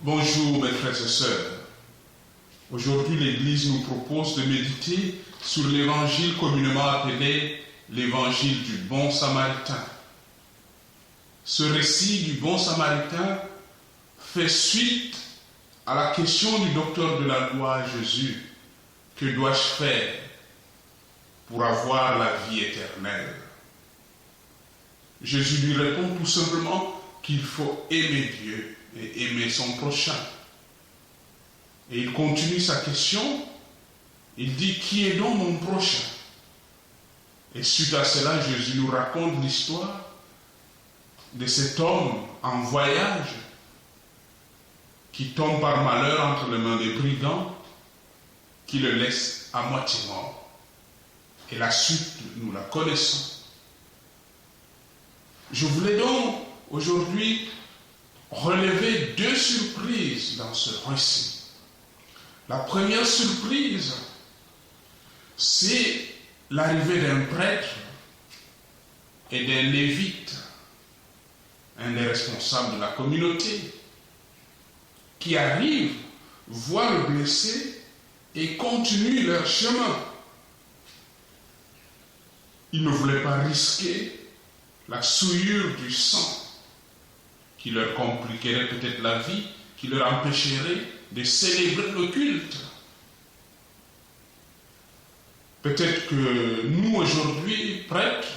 Bonjour mes frères et sœurs. Aujourd'hui l'Église nous propose de méditer sur l'évangile communément appelé l'évangile du bon samaritain. Ce récit du bon samaritain fait suite à la question du docteur de la loi Jésus. Que dois-je faire pour avoir la vie éternelle? Jésus lui répond tout simplement qu'il faut aimer Dieu et aimer son prochain. Et il continue sa question, il dit, qui est donc mon prochain? Et suite à cela, Jésus nous raconte l'histoire de cet homme en voyage qui tombe par malheur entre les mains des brigands qui le laissent à moitié mort. Et la suite, nous la connaissons. Je voulais donc aujourd'hui relever deux surprises dans ce récit. La première surprise, c'est l'arrivée d'un prêtre et d'un lévite, un des responsables de la communauté, qui arrivent, voient le blessé et continuent leur chemin. Ils ne voulaient pas risquer la souillure du sang qui leur compliquerait peut-être la vie, qui leur empêcherait de célébrer le culte. Peut-être que nous aujourd'hui, prêtres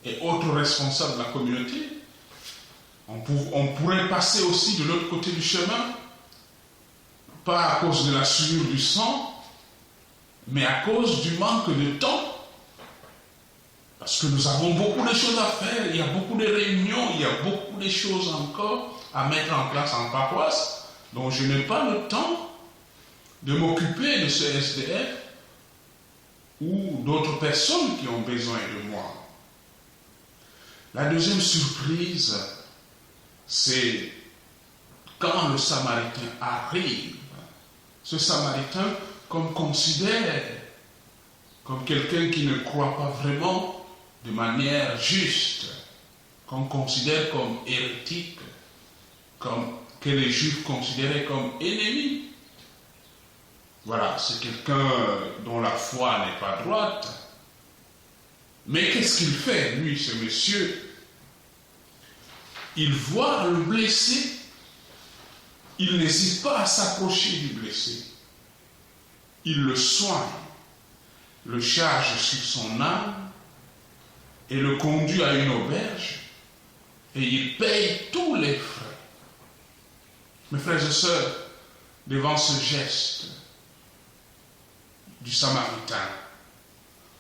et autres responsables de la communauté, on pourrait passer aussi de l'autre côté du chemin, pas à cause de la souillure du sang, mais à cause du manque de temps. Parce que nous avons beaucoup de choses à faire, il y a beaucoup de réunions, il y a beaucoup de choses encore à mettre en place en paroisse. Donc je n'ai pas le temps de m'occuper de ce SDF ou d'autres personnes qui ont besoin de moi. La deuxième surprise, c'est quand le Samaritain arrive. Ce Samaritain, qu'on considère comme quelqu'un qui ne croit pas vraiment de manière juste, qu'on considère comme hérétique, que les Juifs considéraient comme ennemis. Voilà, c'est quelqu'un dont la foi n'est pas droite. Mais qu'est-ce qu'il fait, lui, ce monsieur? Il voit le blessé, il n'hésite pas à s'approcher du blessé. Il le soigne, le charge sur son âme et le conduit à une auberge et il paye tous les frais. Mes frères et sœurs, devant ce geste du Samaritain,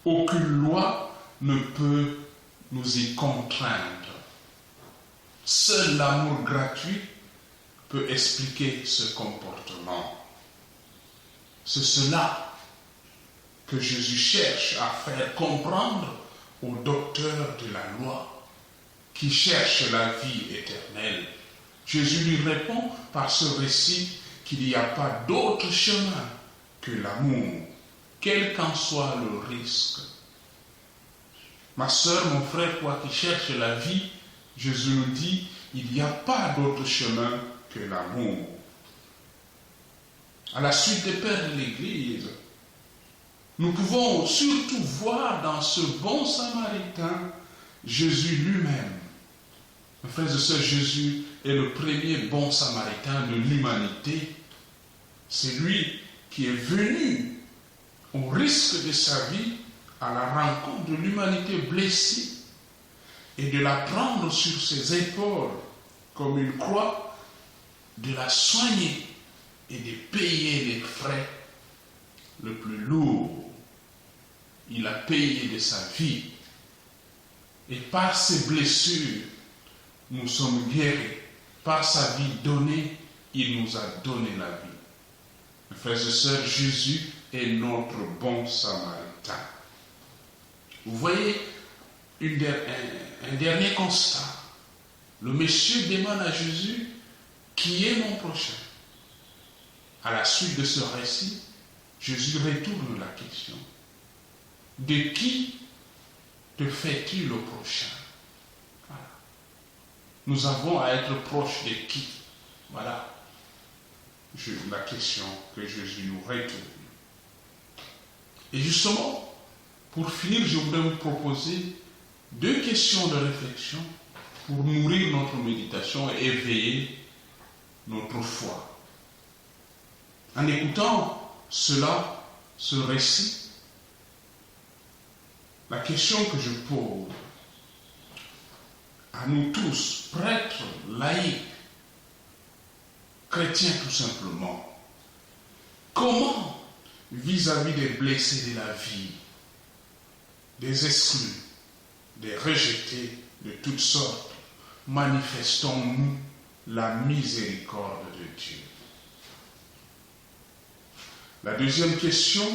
aucune loi ne peut nous y contraindre. Seul l'amour gratuit peut expliquer ce comportement. C'est cela que Jésus cherche à faire comprendre aux docteurs de la loi qui cherchent la vie éternelle. Jésus lui répond par ce récit qu'il n'y a pas d'autre chemin que l'amour, quel qu'en soit le risque. Ma sœur, mon frère, toi qui cherches la vie, Jésus nous dit, il n'y a pas d'autre chemin que l'amour. À la suite des pères de l'Église, nous pouvons surtout voir dans ce bon Samaritain Jésus lui-même. Mes frères et sœurs, Jésus est le premier bon Samaritain de l'humanité. C'est lui qui est venu au risque de sa vie à la rencontre de l'humanité blessée et de la prendre sur ses épaules comme une croix, de la soigner et de payer les frais le plus lourd. Il a payé de sa vie. Et par ses blessures, nous sommes guéris. Par sa vie donnée, il nous a donné la vie. Mes frères et sœurs, Jésus est notre bon Samaritain. Vous voyez un dernier constat. Le monsieur demande à Jésus, qui est mon prochain? À la suite de ce récit, Jésus retourne la question. De qui te fais-tu le prochain? Voilà. Nous avons à être proches de qui? Voilà. la question que Jésus nous retourne. Et justement, pour finir, je voudrais vous proposer 2 questions de réflexion pour nourrir notre méditation et éveiller notre foi. En écoutant ce récit, la question que je pose à nous tous, prêtres, laïcs, chrétiens tout simplement, comment, vis-à-vis des blessés de la vie, des exclus, des rejetés de toutes sortes, manifestons-nous la miséricorde de Dieu? La deuxième question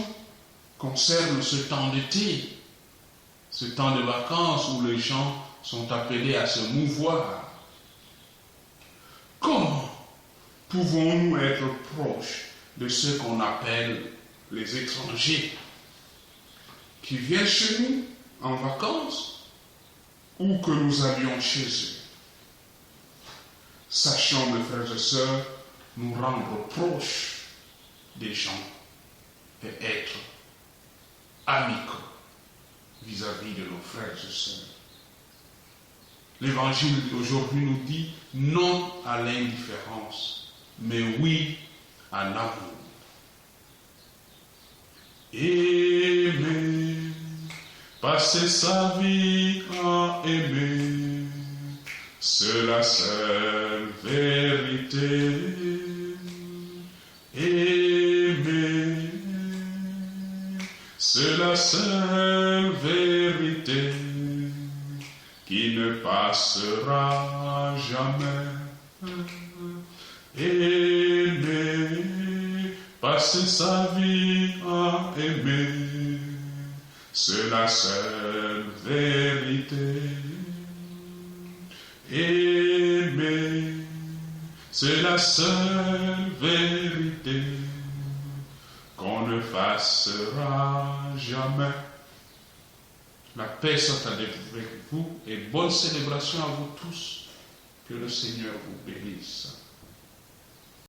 concerne ce temps d'été, ce temps de vacances où les gens sont appelés à se mouvoir. Comment pouvons-nous être proches de ceux qu'on appelle les étrangers qui viennent chez nous en vacances ou que nous allions chez eux? Sachons, mes frères et sœurs, nous rendre proches des gens et être amicaux vis-à-vis de nos frères et sœurs. L'Évangile aujourd'hui nous dit non à l'indifférence, mais oui à l'amour. Aimer, passer sa vie à aimer, c'est la seule vérité. Aimer, c'est la seule vérité qui ne passera jamais. Aimer, passer sa vie à aimer, c'est la seule vérité. Aimer, c'est la seule vérité qu'on ne fassera jamais. La paix soit avec vous et bonne célébration à vous tous. Que le Seigneur vous bénisse.